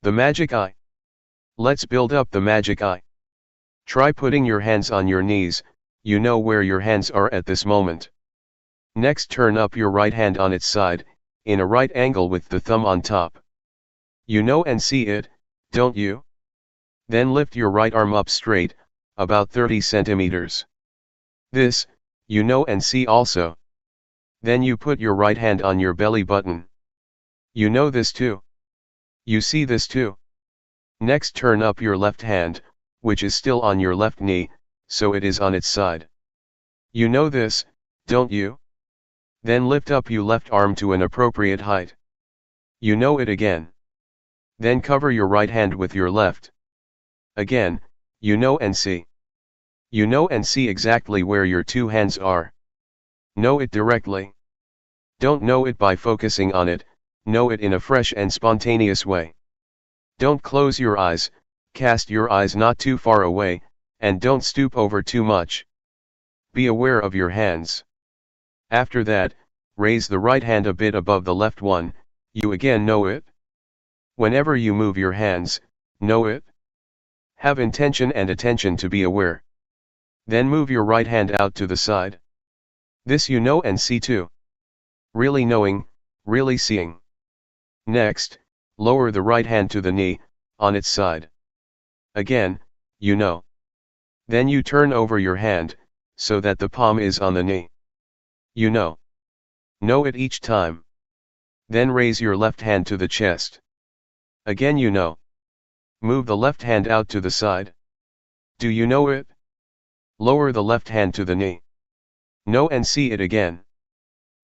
The magic eye. Let's build up the magic eye. Try putting your hands on your knees, you know where your hands are at this moment. Next turn up your right hand on its side, in a right angle with the thumb on top. You know and see it, don't you? Then lift your right arm up straight, about 30 centimeters. This, you know and see also. Then you put your right hand on your belly button. You know this too. You see this too. Next turn up your left hand, which is still on your left knee, so it is on its side. You know this, don't you? Then lift up your left arm to an appropriate height. You know it again. Then cover your right hand with your left. Again, you know and see. You know and see exactly where your two hands are. Know it directly. Don't know it by focusing on it, know it in a fresh and spontaneous way. Don't close your eyes, cast your eyes not too far away, and don't stoop over too much. Be aware of your hands. After that, raise the right hand a bit above the left one, you again know it. Whenever you move your hands, know it. Have intention and attention to be aware. Then move your right hand out to the side. This you know and see too. Really knowing, really seeing. Next, lower the right hand to the knee, on its side. Again, you know. Then you turn over your hand, so that the palm is on the knee. You know. Know it each time. Then raise your left hand to the chest. Again you know. Move the left hand out to the side. Do you know it? Lower the left hand to the knee. Know and see it again.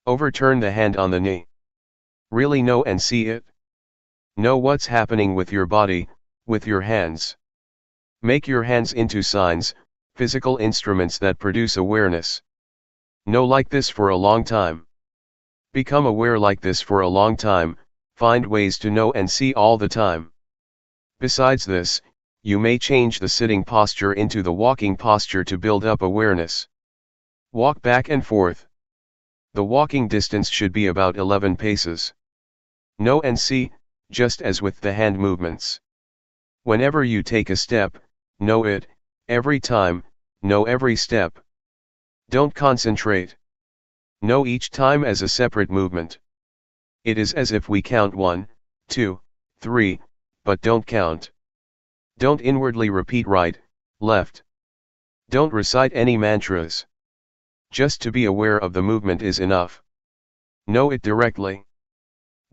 Overturn the hand on the knee. Really know and see it. Know what's happening with your body, with your hands. Make your hands into signs, physical instruments that produce awareness. Know like this for a long time. Become aware like this for a long time, find ways to know and see all the time. Besides this, you may change the sitting posture into the walking posture to build up awareness. Walk back and forth. The walking distance should be about 11 paces. Know and see, just as with the hand movements. Whenever you take a step, know it, every time, know every step. Don't concentrate. Know each time as a separate movement. It is as if we count 1, 2, 3, but don't count. Don't inwardly repeat right, left. Don't recite any mantras. Just to be aware of the movement is enough. Know it directly.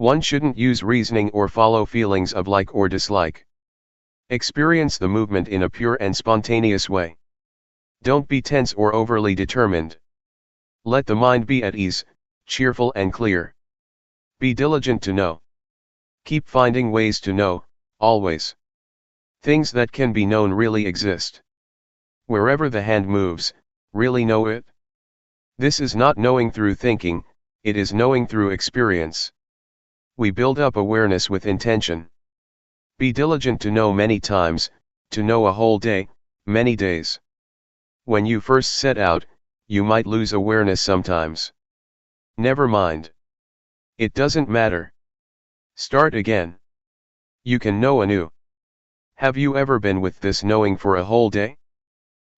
One shouldn't use reasoning or follow feelings of like or dislike. Experience the movement in a pure and spontaneous way. Don't be tense or overly determined. Let the mind be at ease, cheerful and clear. Be diligent to know. Keep finding ways to know, always. Things that can be known really exist. Wherever the hand moves, really know it. This is not knowing through thinking, it is knowing through experience. We build up awareness with intention. Be diligent to know many times, to know a whole day, many days. When you first set out, you might lose awareness sometimes. Never mind. It doesn't matter. Start again. You can know anew. Have you ever been with this knowing for a whole day?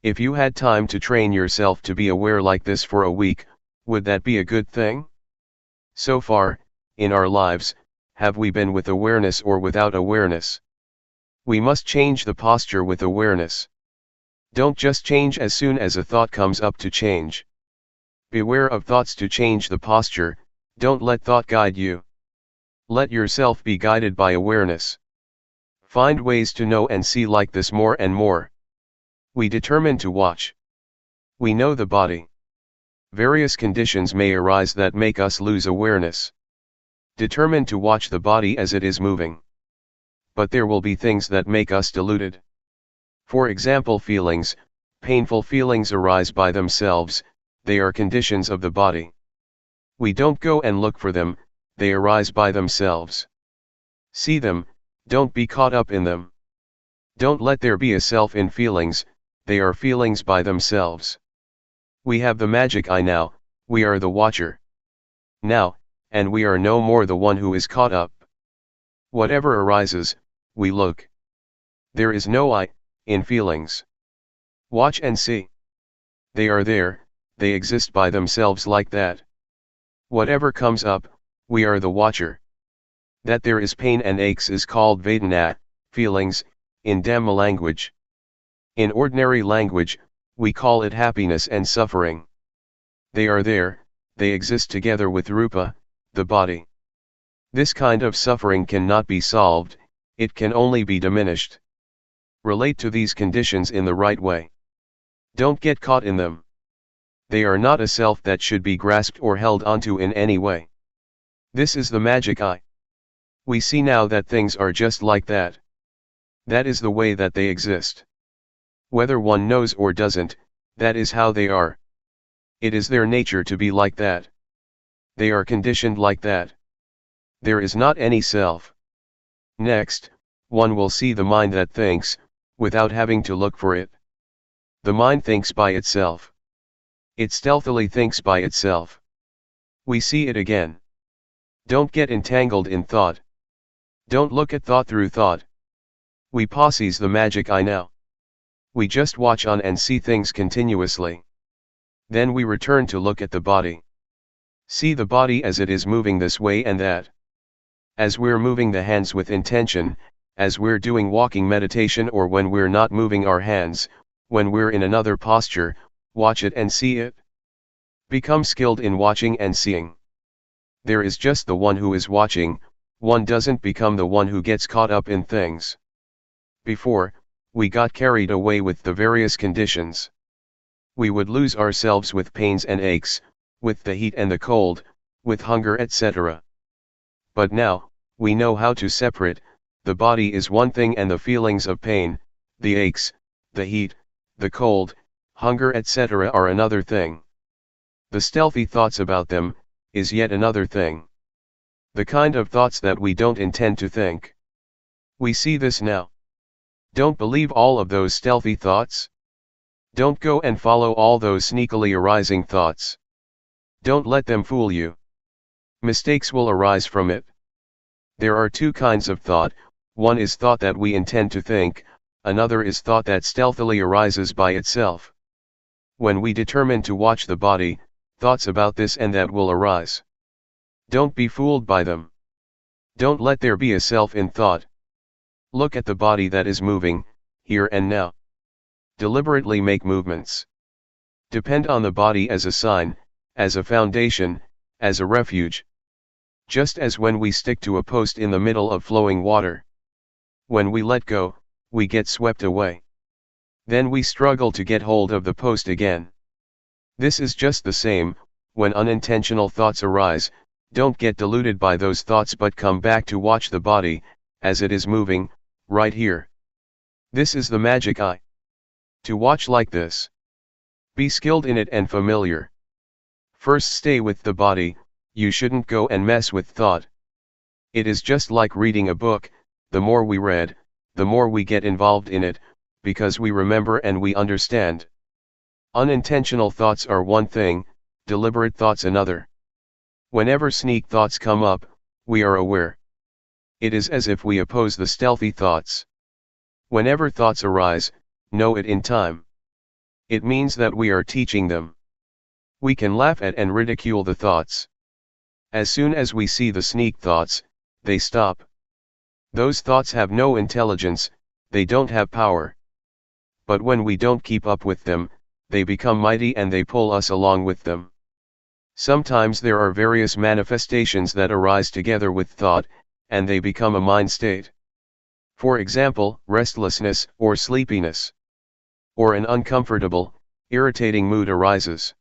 If you had time to train yourself to be aware like this for a week, would that be a good thing? So far, in our lives, have we been with awareness or without awareness? We must change the posture with awareness. Don't just change as soon as a thought comes up to change. Beware of thoughts to change the posture, don't let thought guide you. Let yourself be guided by awareness. Find ways to know and see like this more and more. We determine to watch. We know the body. Various conditions may arise that make us lose awareness. Determined to watch the body as it is moving. But there will be things that make us deluded. For example, feelings, painful feelings arise by themselves, they are conditions of the body. We don't go and look for them, they arise by themselves. See them, don't be caught up in them. Don't let there be a self in feelings, they are feelings by themselves. We have the magic eye now, we are the watcher. Now, and we are no more the one who is caught up. Whatever arises, we look. There is no I, in feelings. Watch and see. They are there, they exist by themselves like that. Whatever comes up, we are the watcher. That there is pain and aches is called Vedana, feelings, in Dhamma language. In ordinary language, we call it happiness and suffering. They are there, they exist together with Rupa, the body. This kind of suffering cannot be solved, it can only be diminished. Relate to these conditions in the right way. Don't get caught in them. They are not a self that should be grasped or held onto in any way. This is the magic eye. We see now that things are just like that. That is the way that they exist. Whether one knows or doesn't, that is how they are. It is their nature to be like that. They are conditioned like that. There is not any self. Next, one will see the mind that thinks, without having to look for it. The mind thinks by itself. It stealthily thinks by itself. We see it again. Don't get entangled in thought. Don't look at thought through thought. We possess the magic eye now. We just watch on and see things continuously. Then we return to look at the body. See the body as it is moving this way and that. As we're moving the hands with intention, as we're doing walking meditation or when we're not moving our hands, when we're in another posture, watch it and see it. Become skilled in watching and seeing. There is just the one who is watching, one doesn't become the one who gets caught up in things. Before, we got carried away with the various conditions. We would lose ourselves with pains and aches, with the heat and the cold, with hunger, etc. But now, we know how to separate, the body is one thing and the feelings of pain, the aches, the heat, the cold, hunger, etc. are another thing. The stealthy thoughts about them, is yet another thing. The kind of thoughts that we don't intend to think. We see this now. Don't believe all of those stealthy thoughts. Don't go and follow all those sneakily arising thoughts. Don't let them fool you. Mistakes will arise from it. There are two kinds of thought, one is thought that we intend to think, another is thought that stealthily arises by itself. When we determine to watch the body, thoughts about this and that will arise. Don't be fooled by them. Don't let there be a self in thought. Look at the body that is moving, here and now. Deliberately make movements. Depend on the body as a sign, as a foundation, as a refuge. Just as when we stick to a post in the middle of flowing water. When we let go, we get swept away. Then we struggle to get hold of the post again. This is just the same, when unintentional thoughts arise, don't get deluded by those thoughts but come back to watch the body, as it is moving, right here. This is the magic eye. To watch like this. Be skilled in it and familiar. First stay with the body, you shouldn't go and mess with thought. It is just like reading a book, the more we read, the more we get involved in it, because we remember and we understand. Unintentional thoughts are one thing, deliberate thoughts another. Whenever sneak thoughts come up, we are aware. It is as if we oppose the stealthy thoughts. Whenever thoughts arise, know it in time. It means that we are teaching them. We can laugh at and ridicule the thoughts. As soon as we see the sneak thoughts, they stop. Those thoughts have no intelligence, they don't have power. But when we don't keep up with them, they become mighty and they pull us along with them. Sometimes there are various manifestations that arise together with thought, and they become a mind state. For example, restlessness or sleepiness. Or an uncomfortable, irritating mood arises.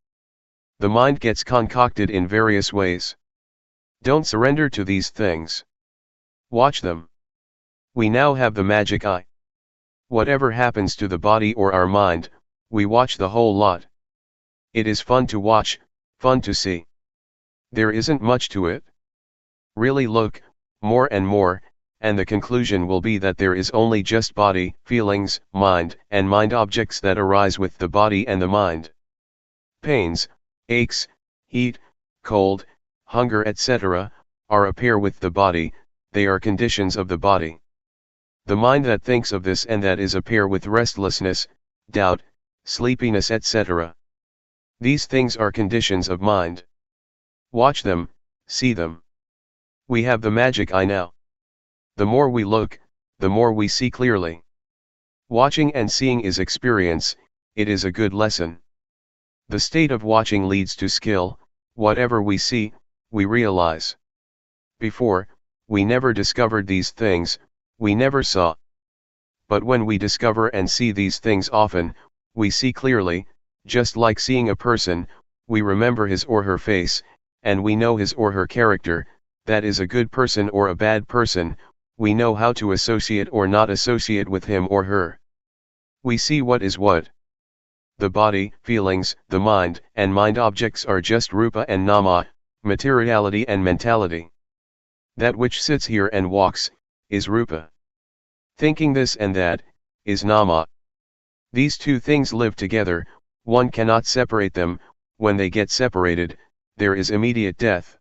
The mind gets concocted in various ways. Don't surrender to these things. Watch them. We now have the magic eye. Whatever happens to the body or our mind, we watch the whole lot. It is fun to watch, fun to see. There isn't much to it. Really look, more and more, and the conclusion will be that there is only just body, feelings, mind, and mind objects that arise with the body and the mind. Pains, aches, heat, cold, hunger, etc., are appear with the body, they are conditions of the body. The mind that thinks of this and that is appear with restlessness, doubt, sleepiness, etc. These things are conditions of mind. Watch them, see them. We have the magic eye now. The more we look, the more we see clearly. Watching and seeing is experience, it is a good lesson. The state of watching leads to skill, whatever we see, we realize. Before, we never discovered these things, we never saw. But when we discover and see these things often, we see clearly, just like seeing a person, we remember his or her face, and we know his or her character, that is a good person or a bad person, we know how to associate or not associate with him or her. We see what is what. The body, feelings, the mind, and mind objects are just rupa and nama, materiality and mentality. That which sits here and walks, is rupa. Thinking this and that, is nama. These two things live together, one cannot separate them, when they get separated, there is immediate death.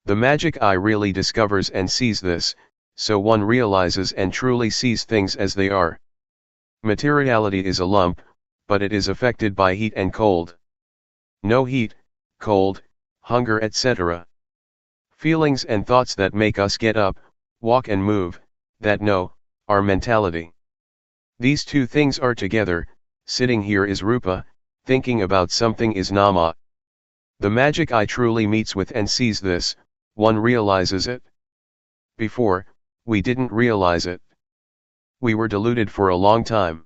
The magic eye really discovers and sees this, so one realizes and truly sees things as they are. Materiality is a lump, but it is affected by heat and cold. No heat, cold, hunger, etc. Feelings and thoughts that make us get up, walk and move, that no, are mentality. These two things are together, sitting here is rupa, thinking about something is nama. The magic eye truly meets with and sees this, one realizes it. Before, we didn't realize it. We were deluded for a long time.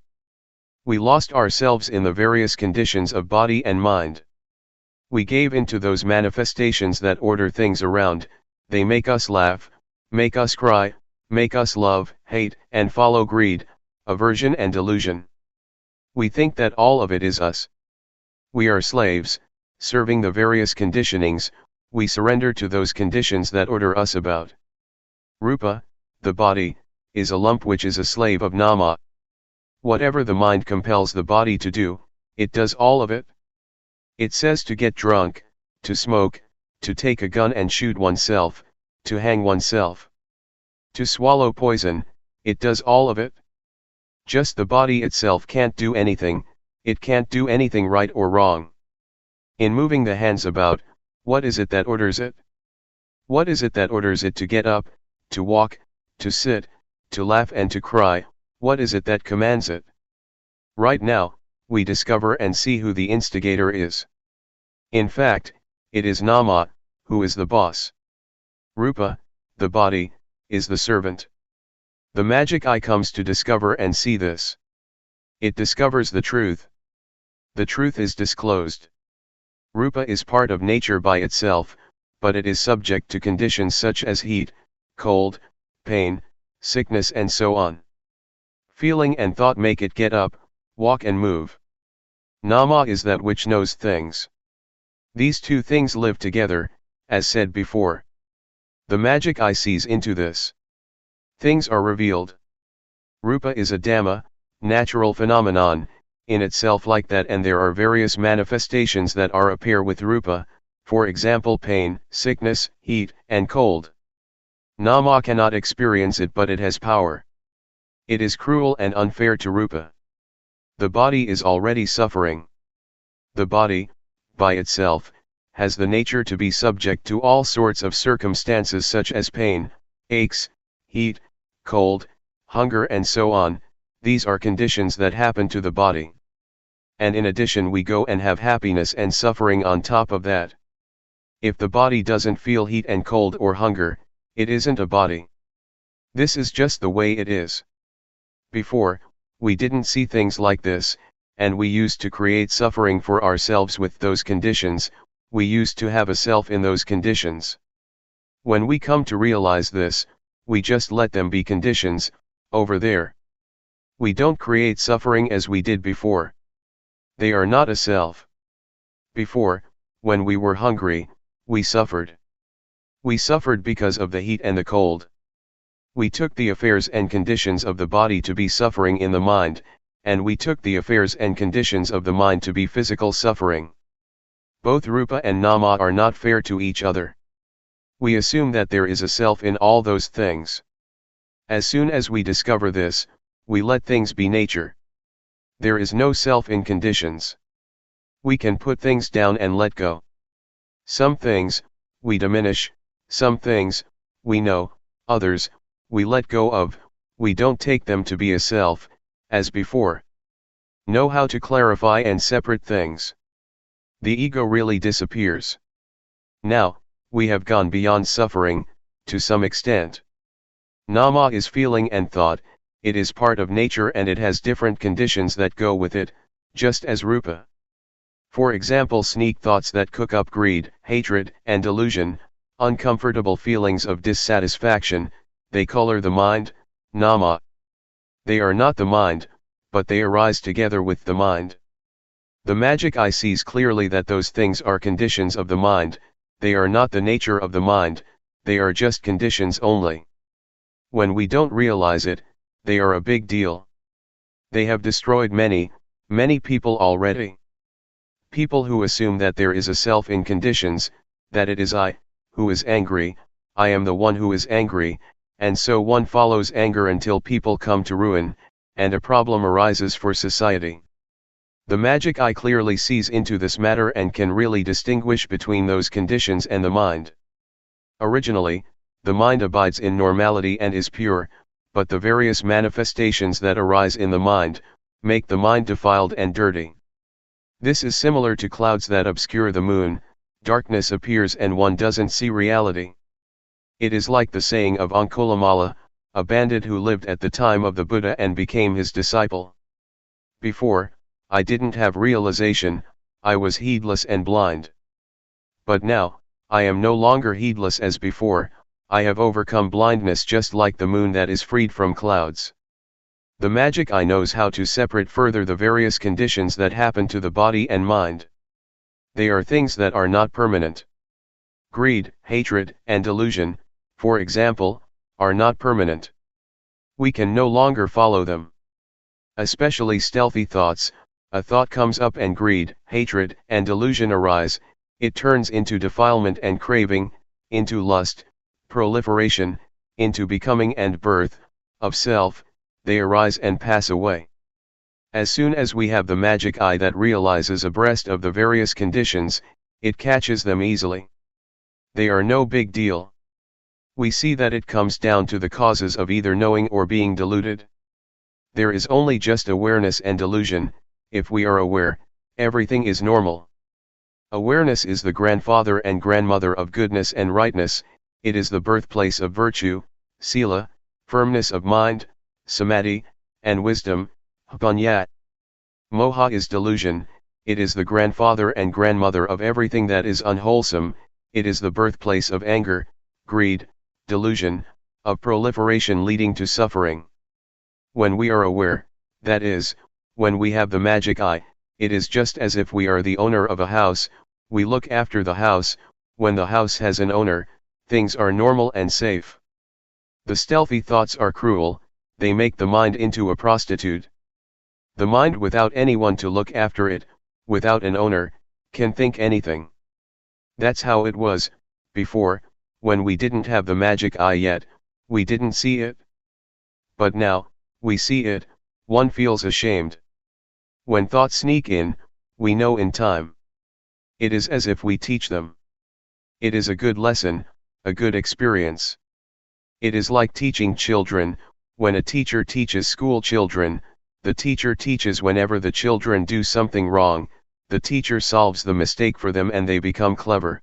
We lost ourselves in the various conditions of body and mind. We gave into those manifestations that order things around, they make us laugh, make us cry, make us love, hate, and follow greed, aversion and delusion. We think that all of it is us. We are slaves, serving the various conditionings, we surrender to those conditions that order us about. Rupa, the body, is a lump which is a slave of nama. Whatever the mind compels the body to do, it does all of it. It says to get drunk, to smoke, to take a gun and shoot oneself, to hang oneself. To swallow poison, it does all of it. Just the body itself can't do anything, it can't do anything right or wrong. In moving the hands about, what is it that orders it? What is it that orders it to get up, to walk, to sit, to laugh and to cry, what is it that commands it? Right now, we discover and see who the instigator is. In fact, it is nama, who is the boss. Rupa, the body, is the servant. The magic eye comes to discover and see this. It discovers the truth. The truth is disclosed. Rupa is part of nature by itself, but it is subject to conditions such as heat, cold, pain, sickness and so on. Feeling and thought make it get up, walk and move. Nama is that which knows things. These two things live together, as said before. The magic eye sees into this. Things are revealed. Rupa is a dhamma, natural phenomenon, in itself like that, and there are various manifestations that are appear with rupa, for example pain, sickness, heat, and cold. Nama cannot experience it, but it has power. It is cruel and unfair to rupa. The body is already suffering. The body, by itself, has the nature to be subject to all sorts of circumstances such as pain, aches, heat, cold, hunger and so on. These are conditions that happen to the body. And in addition we go and have happiness and suffering on top of that. If the body doesn't feel heat and cold or hunger, it isn't a body. This is just the way it is. Before, we didn't see things like this, and we used to create suffering for ourselves with those conditions, we used to have a self in those conditions. When we come to realize this, we just let them be conditions, over there. We don't create suffering as we did before. They are not a self. Before, when we were hungry, we suffered. We suffered because of the heat and the cold. We took the affairs and conditions of the body to be suffering in the mind, and we took the affairs and conditions of the mind to be physical suffering. Both rupa and nama are not fair to each other. We assume that there is a self in all those things. As soon as we discover this, we let things be nature. There is no self in conditions. We can put things down and let go. Some things, we diminish, some things, we know, others, we let go of, we don't take them to be a self, as before. Know how to clarify and separate things. The ego really disappears. Now, we have gone beyond suffering, to some extent. Nama is feeling and thought, it is part of nature and it has different conditions that go with it, just as rupa. For example, sneak thoughts that cook up greed, hatred, and delusion, uncomfortable feelings of dissatisfaction, they color the mind, nama. They are not the mind, but they arise together with the mind. The magic eye sees clearly that those things are conditions of the mind, they are not the nature of the mind, they are just conditions only. When we don't realize it, they are a big deal. They have destroyed many people already. People who assume that there is a self in conditions, that it is I, who is angry, I am the one who is angry, and so one follows anger until people come to ruin, and a problem arises for society. The magic eye clearly sees into this matter and can really distinguish between those conditions and the mind. Originally, the mind abides in normality and is pure, but the various manifestations that arise in the mind, make the mind defiled and dirty. This is similar to clouds that obscure the moon, darkness appears and one doesn't see reality. It is like the saying of Angulimala, a bandit who lived at the time of the Buddha and became his disciple. Before, I didn't have realization, I was heedless and blind. But now, I am no longer heedless as before, I have overcome blindness just like the moon that is freed from clouds. The magic eye knows how to separate further the various conditions that happen to the body and mind. They are things that are not permanent. Greed, hatred, and delusion, for example, are not permanent. We can no longer follow them. Especially stealthy thoughts, a thought comes up and greed, hatred, and delusion arise, it turns into defilement and craving, into lust, proliferation, into becoming and birth, of self, they arise and pass away. As soon as we have the magic eye that realizes abreast of the various conditions, it catches them easily. They are no big deal. We see that it comes down to the causes of either knowing or being deluded. There is only just awareness and delusion. If we are aware, everything is normal. Awareness is the grandfather and grandmother of goodness and rightness, it is the birthplace of virtue, sila, firmness of mind, samadhi, and wisdom, panya. Moha is delusion, it is the grandfather and grandmother of everything that is unwholesome, it is the birthplace of anger, greed, delusion, of proliferation leading to suffering. When we are aware, that is, when we have the magic eye, it is just as if we are the owner of a house, we look after the house, when the house has an owner, things are normal and safe. The stealthy thoughts are cruel, they make the mind into a prostitute. The mind without anyone to look after it, without an owner, can think anything. That's how it was, before, when we didn't have the magic eye yet, we didn't see it. But now, we see it, one feels ashamed. When thoughts sneak in, we know in time. It is as if we teach them. It is a good lesson, a good experience. It is like teaching children, when a teacher teaches school children, the teacher teaches whenever the children do something wrong, the teacher solves the mistake for them and they become clever.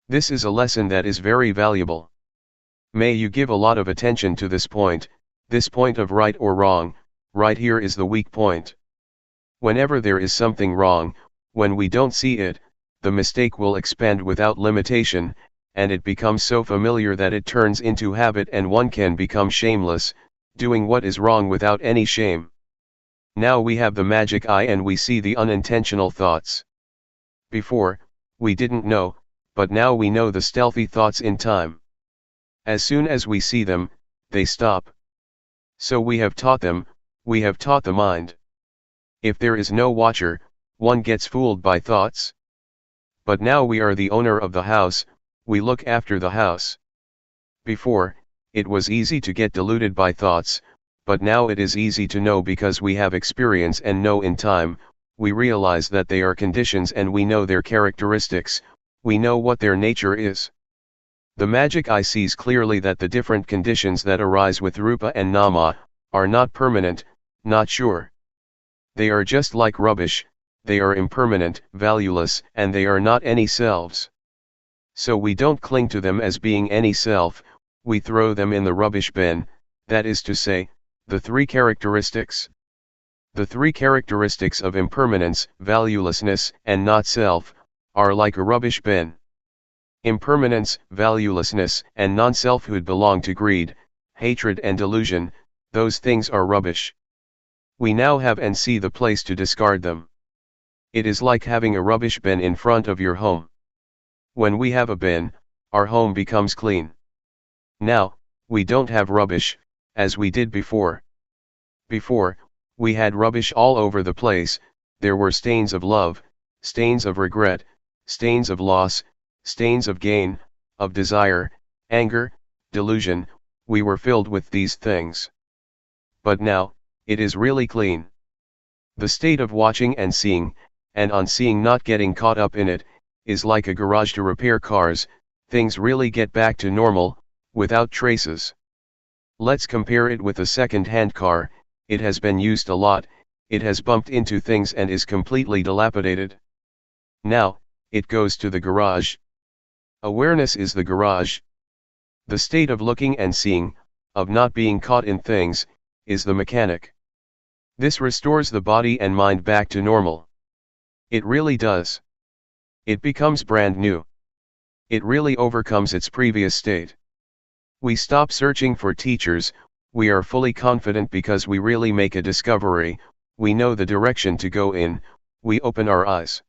This is a lesson that is very valuable. May you give a lot of attention to this point of right or wrong, right here is the weak point. Whenever there is something wrong, when we don't see it, the mistake will expand without limitation, and it becomes so familiar that it turns into habit and one can become shameless, doing what is wrong without any shame. Now we have the magic eye and we see the unintentional thoughts. Before, we didn't know, but now we know the stealthy thoughts in time. As soon as we see them, they stop. So we have taught them, we have taught the mind. If there is no watcher, one gets fooled by thoughts. But now we are the owner of the house, we look after the house. Before, it was easy to get deluded by thoughts, but now it is easy to know because we have experience and know in time, we realize that they are conditions and we know their characteristics, we know what their nature is. The magic eye sees clearly that the different conditions that arise with rupa and nama, are not permanent, not sure. They are just like rubbish, they are impermanent, valueless, and they are not any selves. So we don't cling to them as being any self, we throw them in the rubbish bin, that is to say, the three characteristics. The three characteristics of impermanence, valuelessness, and not self, are like a rubbish bin. Impermanence, valuelessness, and non-selfhood belong to greed, hatred and delusion, those things are rubbish. We now have and see the place to discard them. It is like having a rubbish bin in front of your home. When we have a bin, our home becomes clean. Now, we don't have rubbish, as we did before. Before, we had rubbish all over the place, there were stains of love, stains of regret, stains of loss, stains of gain, of desire, anger, delusion, we were filled with these things. But now, it is really clean. The state of watching and seeing, and on seeing not getting caught up in it, is like a garage to repair cars, things really get back to normal, without traces. Let's compare it with a second-hand car, it has been used a lot, it has bumped into things and is completely dilapidated. Now, it goes to the garage. Awareness is the garage. The state of looking and seeing, of not being caught in things, is the mechanic. This restores the body and mind back to normal. It really does. It becomes brand new. It really overcomes its previous state. We stop searching for teachers, we are fully confident because we really make a discovery, we know the direction to go in, we open our eyes.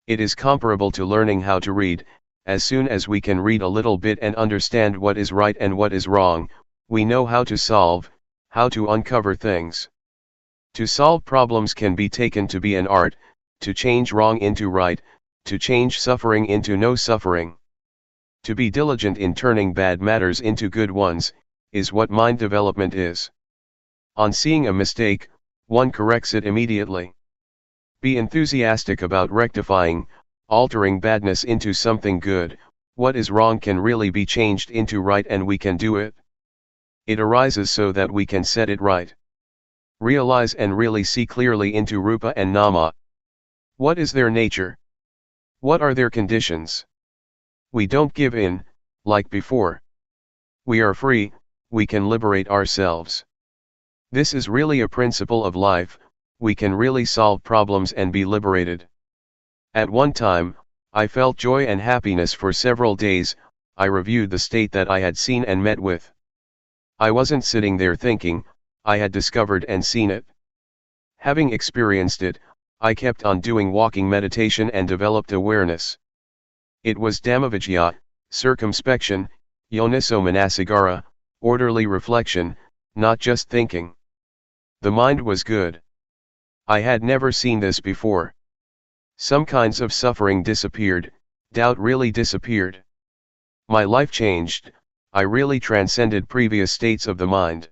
It is comparable to learning how to read, as soon as we can read a little bit and understand what is right and what is wrong, we know how to solve, how to uncover things. To solve problems can be taken to be an art, to change wrong into right, to change suffering into no suffering. To be diligent in turning bad matters into good ones, is what mind development is. On seeing a mistake, one corrects it immediately. Be enthusiastic about rectifying, altering badness into something good, what is wrong can really be changed into right and we can do it. It arises so that we can set it right. Realize and really see clearly into rupa and nama. What is their nature? What are their conditions? We don't give in, like before. We are free, we can liberate ourselves. This is really a principle of life, we can really solve problems and be liberated. At one time, I felt joy and happiness for several days, I reviewed the state that I had seen and met with. I wasn't sitting there thinking, I had discovered and seen it. Having experienced it, I kept on doing walking meditation and developed awareness. It was Dhammavijaya, circumspection, yoniso manasigara, orderly reflection, not just thinking. The mind was good. I had never seen this before. Some kinds of suffering disappeared, doubt really disappeared. My life changed, I really transcended previous states of the mind.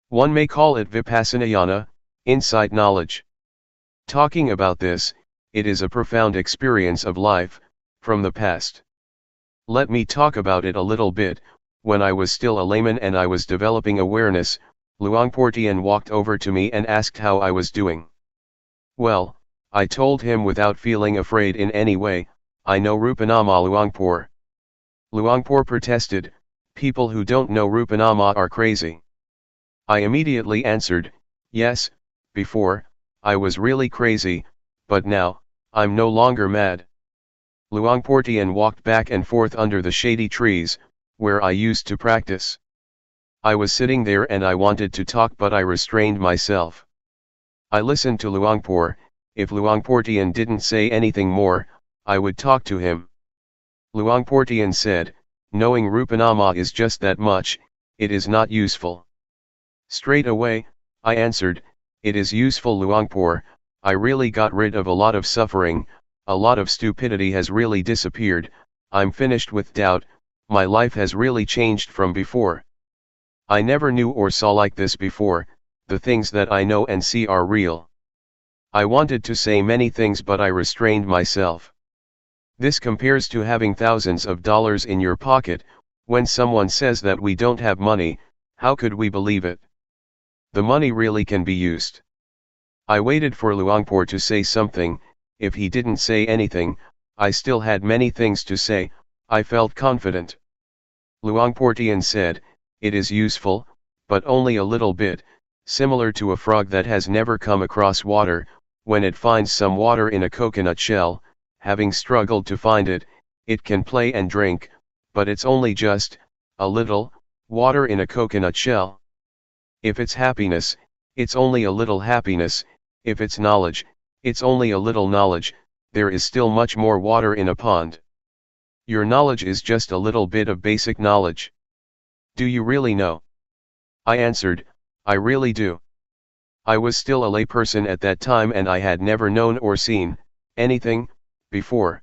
One may call it Vipassana, insight knowledge. Talking about this, it is a profound experience of life, from the past. Let me talk about it a little bit. When I was still a layman and I was developing awareness, Luangpor Teean walked over to me and asked how I was doing. Well, I told him without feeling afraid in any way, I know Rupanama Luangpor. Luangpor protested, people who don't know Rupanama are crazy. I immediately answered, yes, before, I was really crazy, but now, I'm no longer mad. Luangpor Teean walked back and forth under the shady trees, where I used to practice. I was sitting there and I wanted to talk, but I restrained myself. I listened to Luangpor. If Luangpor Teean didn't say anything more, I would talk to him. Luangpor Teean said, "Knowing Rupanama is just that much, it is not useful." Straight away, I answered, "It is useful, Luangpor. I really got rid of a lot of suffering, a lot of stupidity has really disappeared, I'm finished with doubt, my life has really changed from before. I never knew or saw like this before, the things that I know and see are real." I wanted to say many things, but I restrained myself. This compares to having thousands of dollars in your pocket. When someone says that we don't have money, how could we believe it? The money really can be used. I waited for Luangpor to say something. If he didn't say anything, I still had many things to say. I felt confident. Luangpor Teean said, "It is useful, but only a little bit, similar to a frog that has never come across water. When it finds some water in a coconut shell, having struggled to find it, it can play and drink, but it's only just a little water in a coconut shell. If it's happiness, it's only a little happiness. If it's knowledge, it's only a little knowledge. There is still much more water in a pond. Your knowledge is just a little bit of basic knowledge. Do you really know?" I answered, "I really do." I was still a layperson at that time and I had never known or seen anything before.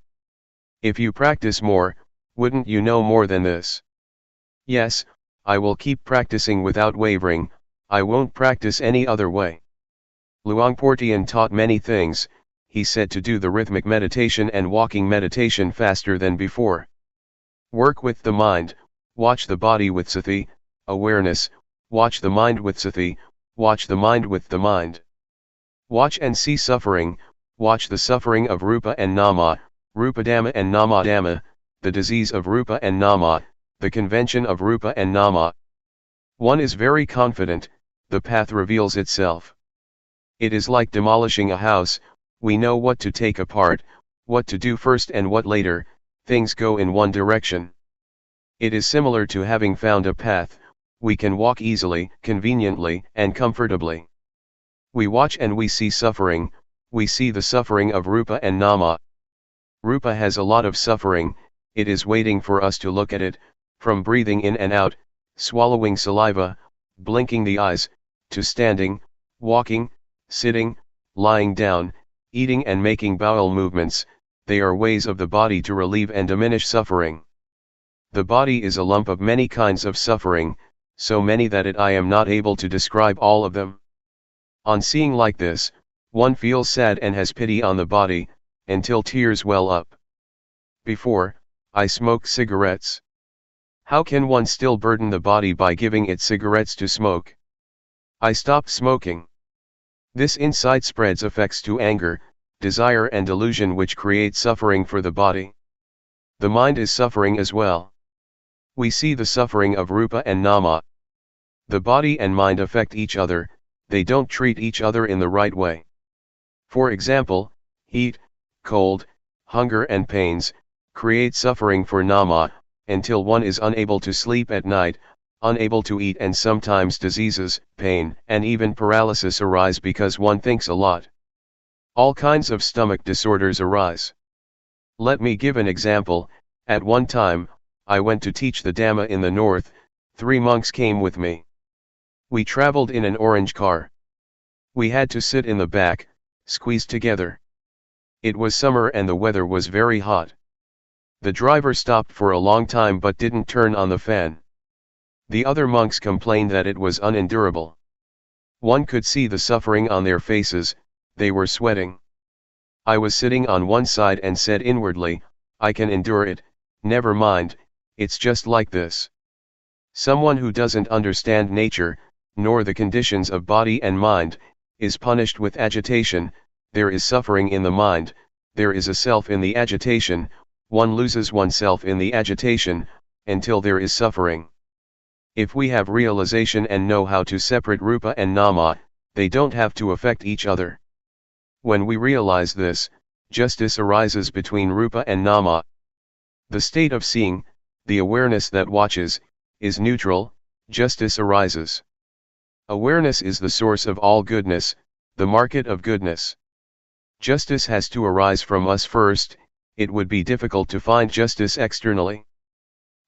"If you practice more, wouldn't you know more than this?" "Yes, I will keep practicing without wavering, I won't practice any other way." Luangpor Teean taught many things. He said to do the rhythmic meditation and walking meditation faster than before. Work with the mind, watch the body with sati, awareness, watch the mind with sati, watch the mind with the mind. Watch and see suffering, watch the suffering of Rupa and Nama, Rupadhamma and Namadhamma, the disease of Rupa and Nama, the convention of Rupa and Nama. One is very confident, the path reveals itself. It is like demolishing a house, we know what to take apart, what to do first and what later, things go in one direction. It is similar to having found a path, we can walk easily, conveniently, and comfortably. We watch and we see suffering, we see the suffering of Rupa and Nama. Rupa has a lot of suffering, it is waiting for us to look at it, from breathing in and out, swallowing saliva, blinking the eyes, to standing, walking, sitting, lying down, eating and making bowel movements. They are ways of the body to relieve and diminish suffering. The body is a lump of many kinds of suffering, so many that I am not able to describe all of them. On seeing like this, one feels sad and has pity on the body, until tears well up. Before, I smoked cigarettes. How can one still burden the body by giving it cigarettes to smoke? I stopped smoking. This insight spreads effects to anger, desire and delusion, which create suffering for the body. The mind is suffering as well. We see the suffering of Rupa and Nama. The body and mind affect each other, they don't treat each other in the right way. For example, heat, cold, hunger and pains, create suffering for Nama, until one is unable to sleep at night, unable to eat, and sometimes diseases, pain, and even paralysis arise because one thinks a lot. All kinds of stomach disorders arise. Let me give an example. At one time, I went to teach the Dhamma in the north, 3 monks came with me. We traveled in an orange car. We had to sit in the back, squeezed together. It was summer and the weather was very hot. The driver stopped for a long time but didn't turn on the fan. The other monks complained that it was unendurable. One could see the suffering on their faces, they were sweating. I was sitting on one side and said inwardly, I can endure it, never mind, it's just like this. Someone who doesn't understand nature, nor the conditions of body and mind, is punished with agitation. There is suffering in the mind, there is a self in the agitation, one loses oneself in the agitation, until there is suffering. If we have realization and know how to separate Rupa and Nama, they don't have to affect each other. When we realize this, justice arises between rupa and nama. The state of seeing, the awareness that watches, is neutral, justice arises. Awareness is the source of all goodness, the market of goodness. Justice has to arise from us first, it would be difficult to find justice externally.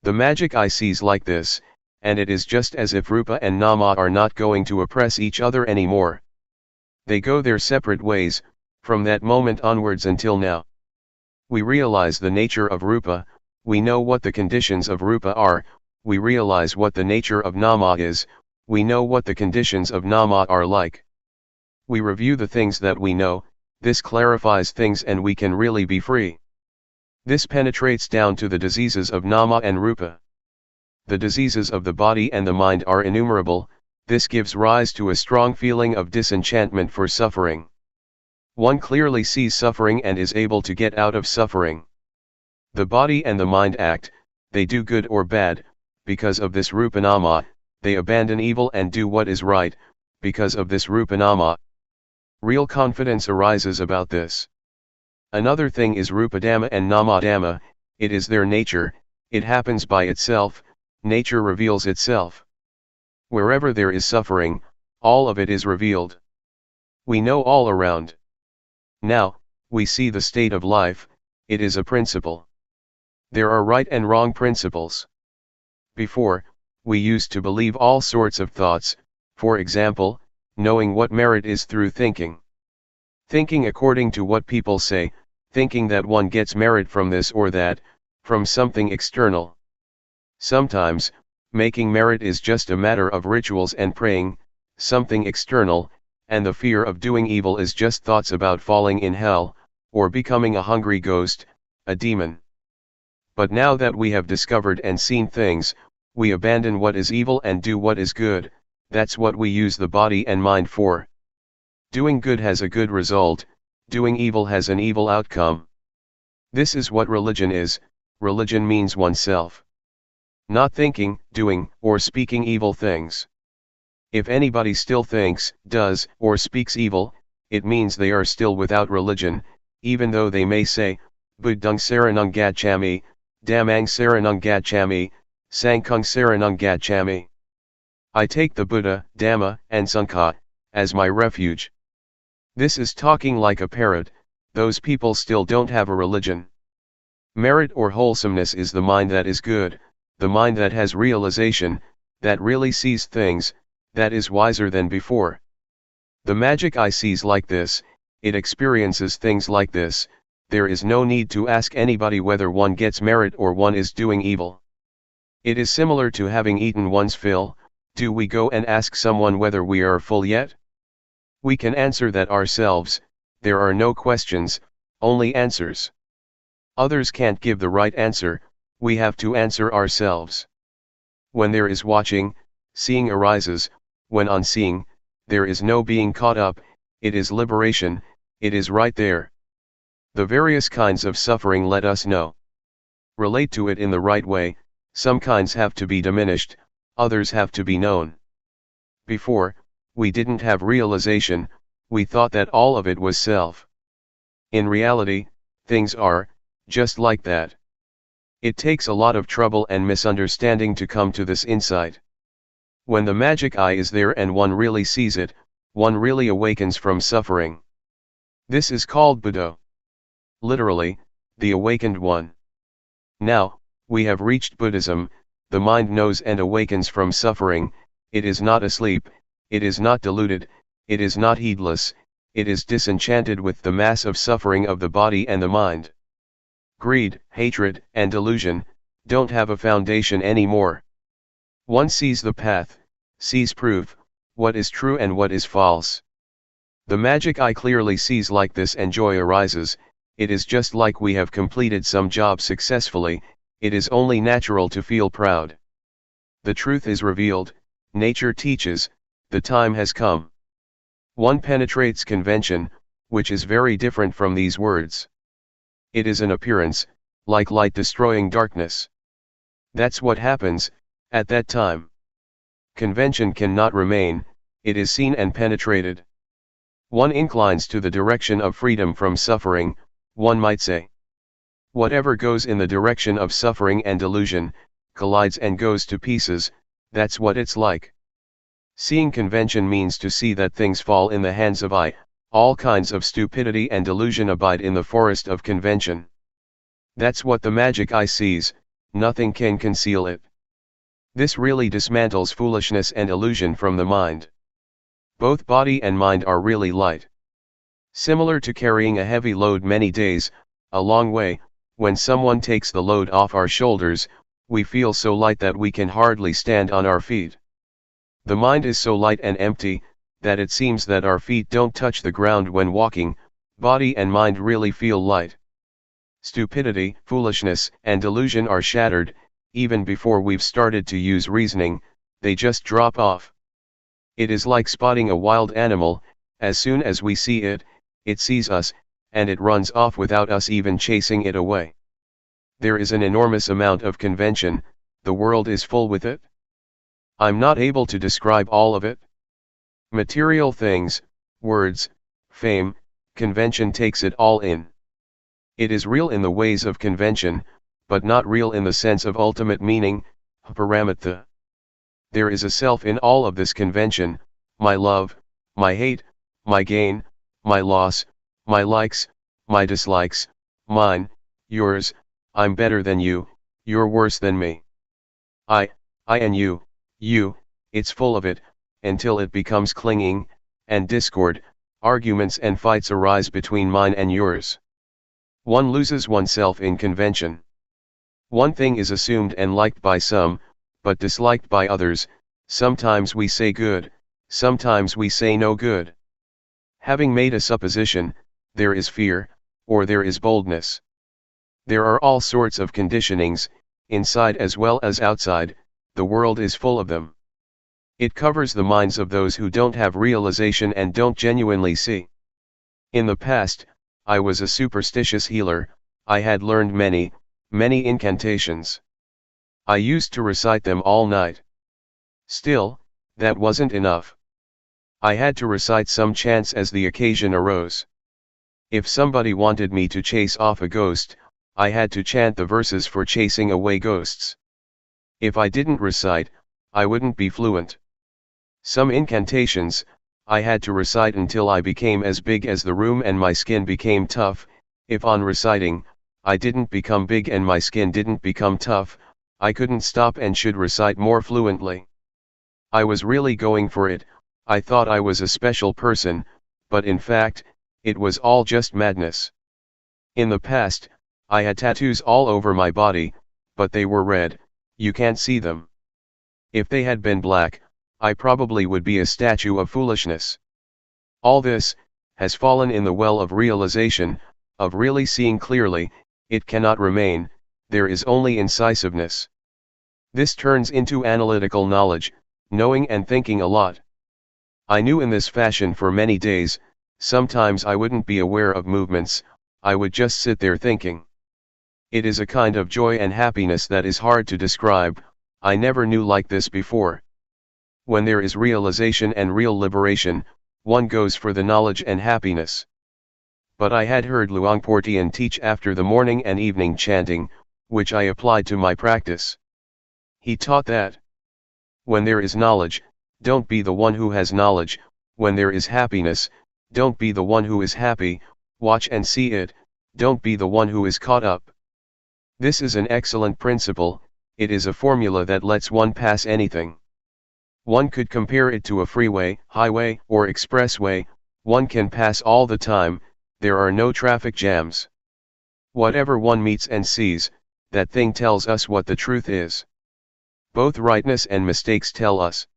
The magic eye sees like this, and it is just as if rupa and nama are not going to oppress each other anymore. They go their separate ways, from that moment onwards until now. We realize the nature of rupa, we know what the conditions of rupa are, we realize what the nature of nama is, we know what the conditions of nama are like. We review the things that we know, this clarifies things and we can really be free. This penetrates down to the diseases of nama and rupa. The diseases of the body and the mind are innumerable, this gives rise to a strong feeling of disenchantment for suffering. One clearly sees suffering and is able to get out of suffering. The body and the mind act, they do good or bad, because of this rupanama, they abandon evil and do what is right, because of this rupanama. Real confidence arises about this. Another thing is rupadhamma and namadhamma, it is their nature, it happens by itself, nature reveals itself. Wherever there is suffering, all of it is revealed. We know all around. Now, we see the state of life, it is a principle. There are right and wrong principles. Before, we used to believe all sorts of thoughts, for example, knowing what merit is through thinking. Thinking according to what people say, thinking that one gets merit from this or that, from something external. Sometimes, making merit is just a matter of rituals and praying, something external, and the fear of doing evil is just thoughts about falling in hell, or becoming a hungry ghost, a demon. But now that we have discovered and seen things, we abandon what is evil and do what is good, that's what we use the body and mind for. Doing good has a good result, doing evil has an evil outcome. This is what religion is, religion means oneself. Not thinking, doing, or speaking evil things. If anybody still thinks, does, or speaks evil, it means they are still without religion, even though they may say, Buddhang saranang gacchami, Dhammang saranang gacchami, Sanghang saranang gacchami. I take the Buddha, Dhamma, and Sangha as my refuge. This is talking like a parrot, those people still don't have a religion. Merit or wholesomeness is the mind that is good, the mind that has realization, that really sees things, that is wiser than before. The magic eye sees like this, it experiences things like this, there is no need to ask anybody whether one gets merit or one is doing evil. It is similar to having eaten one's fill. Do we go and ask someone whether we are full yet? We can answer that ourselves, there are no questions, only answers. Others can't give the right answer, we have to answer ourselves. When there is watching, seeing arises, when on seeing, there is no being caught up, it is liberation, it is right there. The various kinds of suffering let us know. Relate to it in the right way, some kinds have to be diminished, others have to be known. Before, we didn't have realization, we thought that all of it was self. In reality, things are, just like that. It takes a lot of trouble and misunderstanding to come to this insight. When the magic eye is there and one really sees it, one really awakens from suffering. This is called Buddha. Literally, the awakened one. Now, we have reached Buddhism, the mind knows and awakens from suffering, it is not asleep, it is not deluded, it is not heedless, it is disenchanted with the mass of suffering of the body and the mind. Greed, hatred, and delusion don't have a foundation anymore. One sees the path, sees proof, what is true and what is false. The magic eye clearly sees like this and joy arises, it is just like we have completed some job successfully, it is only natural to feel proud. The truth is revealed, nature teaches, the time has come. One penetrates convention, which is very different from these words. It is an appearance, like light destroying darkness. That's what happens, at that time. Convention cannot remain, it is seen and penetrated. One inclines to the direction of freedom from suffering, One might say, whatever goes in the direction of suffering and delusion, collides and goes to pieces, that's what it's like. Seeing convention means to see that things fall in the hands of I, all kinds of stupidity and delusion abide in the forest of convention. That's what the magic eye sees, nothing can conceal it. This really dismantles foolishness and illusion from the mind. Both body and mind are really light. Similar to carrying a heavy load many days, a long way, when someone takes the load off our shoulders, we feel so light that we can hardly stand on our feet. The mind is so light and empty, that it seems that our feet don't touch the ground when walking. Body and mind really feel light. Stupidity, foolishness, and delusion are shattered, even before we've started to use reasoning, they just drop off. It is like spotting a wild animal, as soon as we see it, it sees us, and it runs off without us even chasing it away. There is an enormous amount of convention, the world is full with it. I'm not able to describe all of it. Material things, words, fame, convention takes it all in. It is real in the ways of convention, but not real in the sense of ultimate meaning, paramatha. There is a self in all of this convention, my love, my hate, my gain, my loss, my likes, my dislikes, mine, yours, I'm better than you, you're worse than me. I and you, it's full of it, until it becomes clinging, and discord, arguments and fights arise between mine and yours. One loses oneself in convention. One thing is assumed and liked by some, but disliked by others. Sometimes we say good, sometimes we say no good. Having made a supposition, there is fear, or there is boldness. There are all sorts of conditionings, inside as well as outside, the world is full of them. It covers the minds of those who don't have realization and don't genuinely see. In the past, I was a superstitious healer. I had learned many incantations. I used to recite them all night. Still, that wasn't enough. I had to recite some chants as the occasion arose. If somebody wanted me to chase off a ghost, I had to chant the verses for chasing away ghosts. If I didn't recite, I wouldn't be fluent. Some incantations, I had to recite until I became as big as the room and my skin became tough. If on reciting, I didn't become big and my skin didn't become tough, I couldn't stop and should recite more fluently. I was really going for it. I thought I was a special person, but in fact, it was all just madness. In the past, I had tattoos all over my body, but they were red, you can't see them. If they had been black, I probably would be a statue of foolishness. All this has fallen in the well of realization, of really seeing clearly. It cannot remain, there is only incisiveness. This turns into analytical knowledge, knowing and thinking a lot. I knew in this fashion for many days. Sometimes I wouldn't be aware of movements, I would just sit there thinking. It is a kind of joy and happiness that is hard to describe. I never knew like this before. When there is realization and real liberation, one goes for the knowledge and happiness. But I had heard Luangpor Teean teach after the morning and evening chanting, which I applied to my practice. He taught that when there is knowledge, don't be the one who has knowledge. When there is happiness, don't be the one who is happy. Watch and see it, don't be the one who is caught up. This is an excellent principle. It is a formula that lets one pass anything. One could compare it to a freeway, highway, or expressway. One can pass all the time, there are no traffic jams. Whatever one meets and sees, that thing tells us what the truth is. Both rightness and mistakes tell us.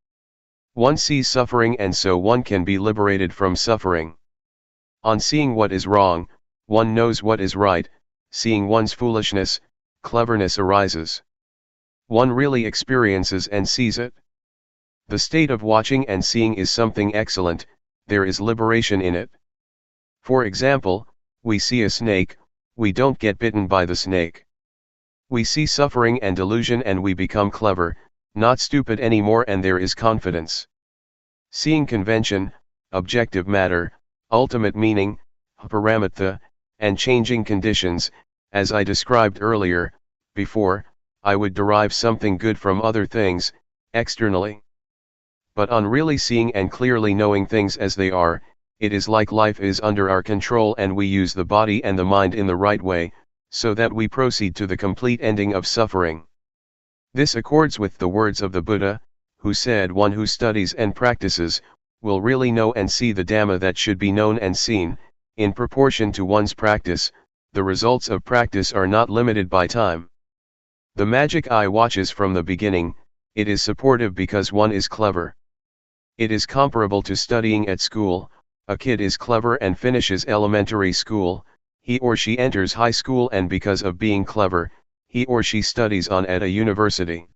One sees suffering and so one can be liberated from suffering. On seeing what is wrong, one knows what is right. Seeing one's foolishness, cleverness arises. One really experiences and sees it. The state of watching and seeing is something excellent, there is liberation in it. For example, we see a snake, we don't get bitten by the snake. We see suffering and delusion and we become clever, not stupid anymore, and there is confidence. Seeing convention, objective matter, ultimate meaning, paramatha, and changing conditions. As I described earlier, before, I would derive something good from other things, externally. But on really seeing and clearly knowing things as they are, it is like life is under our control and we use the body and the mind in the right way, so that we proceed to the complete ending of suffering. This accords with the words of the Buddha, who said one who studies and practices, will really know and see the Dhamma that should be known and seen. In proportion to one's practice, the results of practice are not limited by time. The magic eye watches from the beginning. It is supportive because one is clever. It is comparable to studying at school. A kid is clever and finishes elementary school, he or she enters high school, and because of being clever, he or she studies on at a university.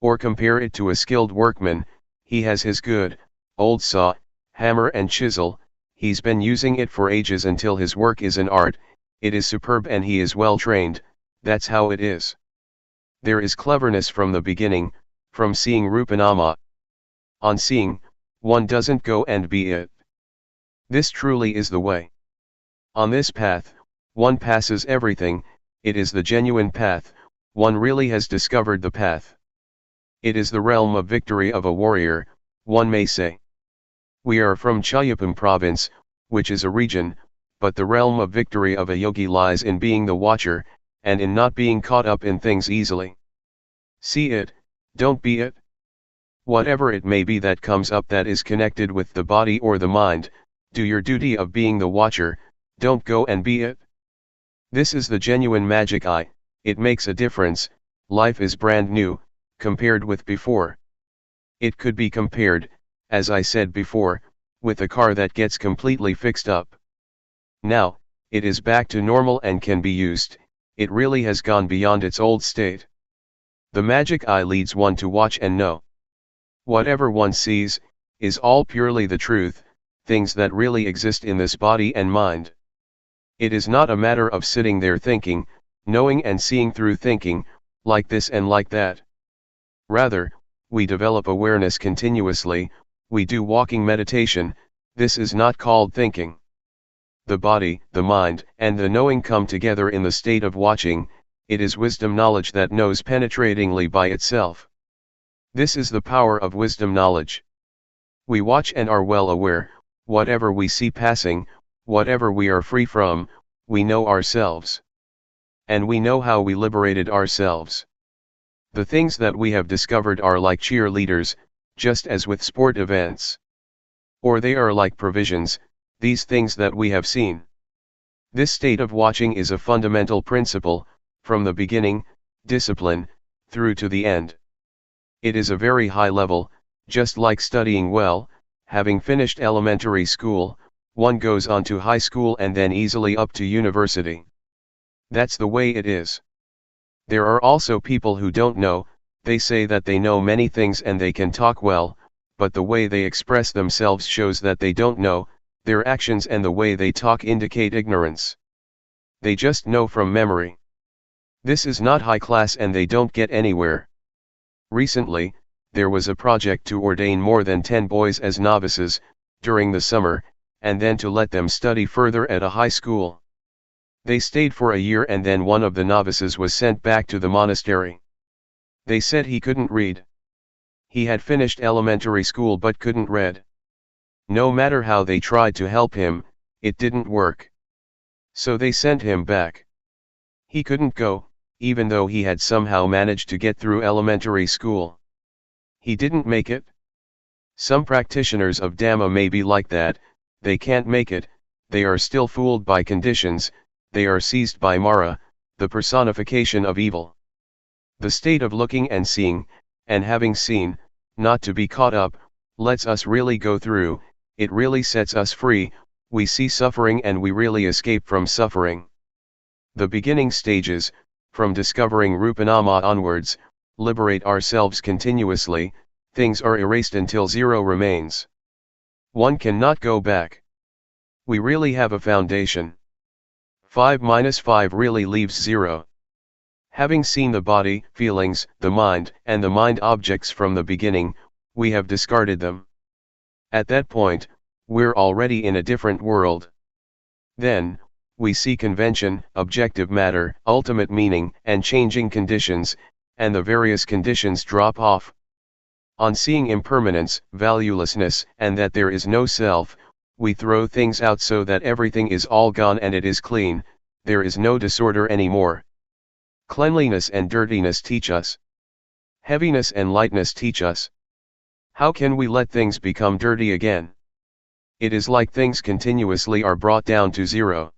Or compare it to a skilled workman. He has his good, old saw, hammer and chisel. He's been using it for ages until his work is an art. It is superb and he is well trained. That's how it is. There is cleverness from the beginning, from seeing Rupanama. On seeing, one doesn't go and be it. This truly is the way. On this path, one passes everything. It is the genuine path. One really has discovered the path. It is the realm of victory of a warrior, one may say. We are from Chayapam province, which is a region, but the realm of victory of a yogi lies in being the watcher, and in not being caught up in things easily. See it, don't be it. Whatever it may be that comes up that is connected with the body or the mind, do your duty of being the watcher, don't go and be it. This is the genuine magic eye. It makes a difference. Life is brand new, compared with before. It could be compared, as I said before, with a car that gets completely fixed up. Now, it is back to normal and can be used. It really has gone beyond its old state. The magic eye leads one to watch and know. Whatever one sees, is all purely the truth, things that really exist in this body and mind. It is not a matter of sitting there thinking, knowing and seeing through thinking, like this and like that. Rather, we develop awareness continuously. We do walking meditation. This is not called thinking. The body, the mind, and the knowing come together in the state of watching. It is wisdom knowledge that knows penetratingly by itself. This is the power of wisdom knowledge. We watch and are well aware. Whatever we see passing, whatever we are free from, we know ourselves. And we know how we liberated ourselves. The things that we have discovered are like cheerleaders, just as with sport events. Or they are like provisions, these things that we have seen. This state of watching is a fundamental principle, from the beginning, discipline, through to the end. It is a very high level, just like studying well. Having finished elementary school, one goes on to high school and then easily up to university. That's the way it is. There are also people who don't know. They say that they know many things and they can talk well, but the way they express themselves shows that they don't know. Their actions and the way they talk indicate ignorance. They just know from memory. This is not high class and they don't get anywhere. Recently, there was a project to ordain more than 10 boys as novices, during the summer, and then to let them study further at a high school. They stayed for a year and then one of the novices was sent back to the monastery. They said he couldn't read. He had finished elementary school but couldn't read. No matter how they tried to help him, it didn't work. So they sent him back. He couldn't go, even though he had somehow managed to get through elementary school. He didn't make it. Some practitioners of Dhamma may be like that. They can't make it, they are still fooled by conditions, they are seized by Mara, the personification of evil. The state of looking and seeing, and having seen, not to be caught up, lets us really go through. It really sets us free. We see suffering and we really escape from suffering. The beginning stages, from discovering Rupanama onwards, liberate ourselves continuously. Things are erased until zero remains. One cannot go back. We really have a foundation. 5 minus 5 really leaves 0. Having seen the body, feelings, the mind, and the mind objects from the beginning, we have discarded them. At that point, we're already in a different world. Then, we see convention, objective matter, ultimate meaning, and changing conditions, and the various conditions drop off. On seeing impermanence, valuelessness, and that there is no self, we throw things out so that everything is all gone and it is clean, there is no disorder anymore. Cleanliness and dirtiness teach us. Heaviness and lightness teach us. How can we let things become dirty again? It is like things continuously are brought down to zero.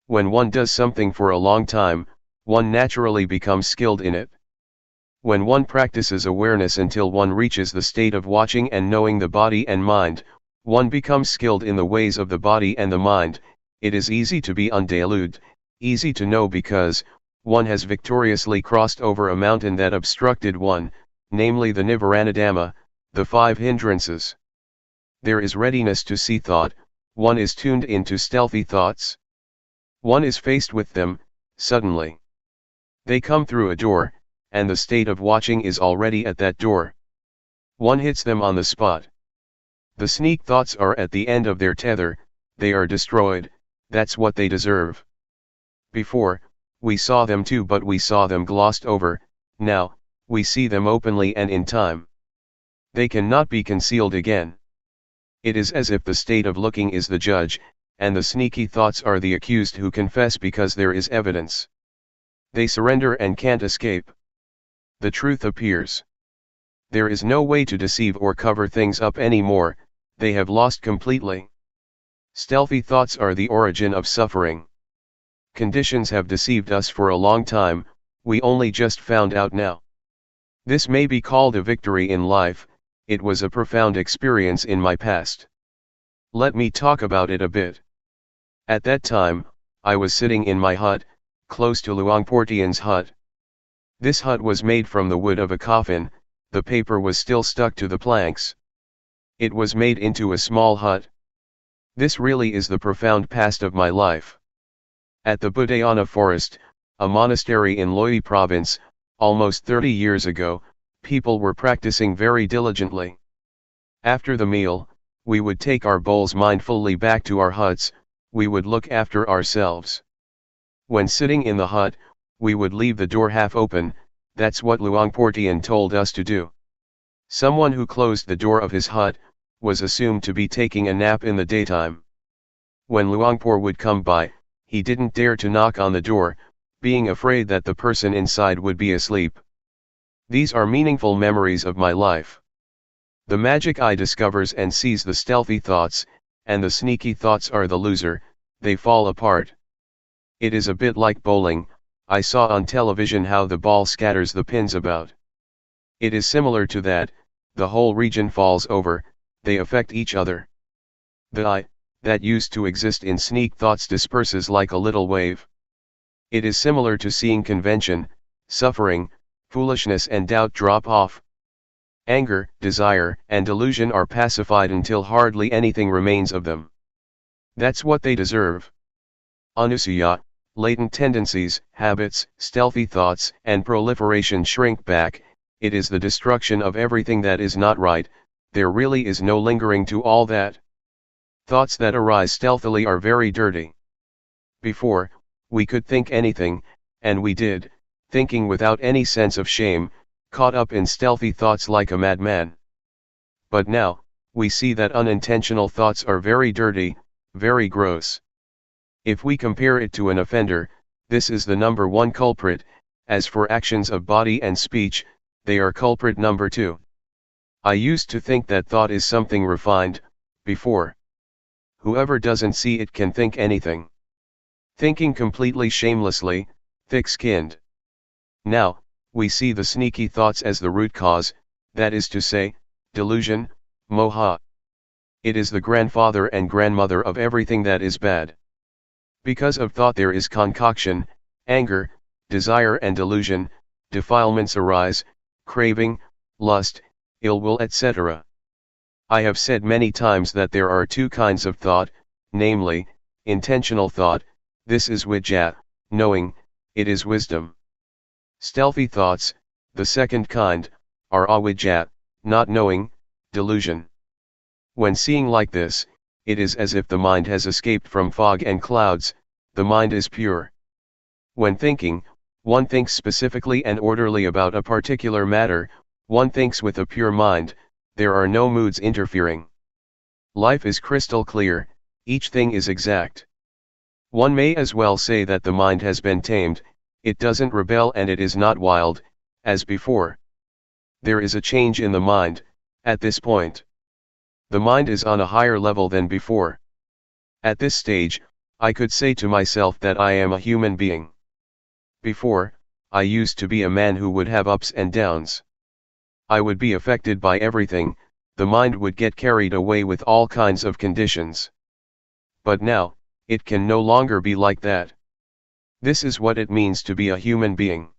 When one does something for a long time, one naturally becomes skilled in it. When one practices awareness until one reaches the state of watching and knowing the body and mind, one becomes skilled in the ways of the body and the mind. It is easy to be undeluded, easy to know because one has victoriously crossed over a mountain that obstructed one, namely the Nivaranadhamma, the 5 hindrances. There is readiness to see thought, one is tuned into stealthy thoughts. One is faced with them, suddenly. They come through a door, and the state of watching is already at that door. One hits them on the spot. The sneak thoughts are at the end of their tether, they are destroyed, that's what they deserve. Before, we saw them too, but we saw them glossed over, now, we see them openly and in time. They cannot be concealed again. It is as if the state of looking is the judge, and the sneaky thoughts are the accused who confess because there is evidence. They surrender and can't escape. The truth appears. There is no way to deceive or cover things up anymore, they have lost completely. Stealthy thoughts are the origin of suffering. Conditions have deceived us for a long time, we only just found out now. This may be called a victory in life, it was a profound experience in my past. Let me talk about it a bit. At that time, I was sitting in my hut, close to Luangpor Teean's hut. This hut was made from the wood of a coffin, the paper was still stuck to the planks. It was made into a small hut. This really is the profound past of my life. At the Budayana forest, a monastery in Loei province, almost 30 years ago, people were practicing very diligently. After the meal, we would take our bowls mindfully back to our huts, we would look after ourselves. When sitting in the hut, we would leave the door half open, that's what Luangpor Teean told us to do. Someone who closed the door of his hut, was assumed to be taking a nap in the daytime. When Luangpor would come by, he didn't dare to knock on the door, being afraid that the person inside would be asleep. These are meaningful memories of my life. The magic eye discovers and sees the stealthy thoughts, and the sneaky thoughts are the loser, they fall apart. It is a bit like bowling, I saw on television how the ball scatters the pins about. It is similar to that, the whole region falls over, they affect each other. The I, that used to exist in sneak thoughts disperses like a little wave. It is similar to seeing convention, suffering, foolishness and doubt drop off. Anger, desire, and delusion are pacified until hardly anything remains of them. That's what they deserve. Anusuya, latent tendencies, habits, stealthy thoughts, and proliferation shrink back, it is the destruction of everything that is not right, there really is no lingering to all that. Thoughts that arise stealthily are very dirty. Before, we could think anything, and we did, thinking without any sense of shame, caught up in stealthy thoughts like a madman. But now, we see that unintentional thoughts are very dirty, very gross. If we compare it to an offender, this is the number 1 culprit, as for actions of body and speech, they are culprit number 2. I used to think that thought is something refined, before. Whoever doesn't see it can think anything. Thinking completely shamelessly, thick-skinned. Now, we see the sneaky thoughts as the root cause, that is to say, delusion, moha. It is the grandfather and grandmother of everything that is bad. Because of thought there is concoction, anger, desire and delusion, defilements arise, craving, lust, ill will etc. I have said many times that there are 2 kinds of thought, namely, intentional thought, this is vijja, knowing, it is wisdom. Stealthy thoughts, the second kind, are avijja, not knowing, delusion. When seeing like this, it is as if the mind has escaped from fog and clouds, the mind is pure. When thinking, one thinks specifically and orderly about a particular matter, one thinks with a pure mind, there are no moods interfering. Life is crystal clear, each thing is exact. One may as well say that the mind has been tamed, it doesn't rebel and it is not wild, as before. There is a change in the mind, at this point. The mind is on a higher level than before. At this stage, I could say to myself that I am a human being. Before, I used to be a man who would have ups and downs. I would be affected by everything, the mind would get carried away with all kinds of conditions. But now, it can no longer be like that. This is what it means to be a human being.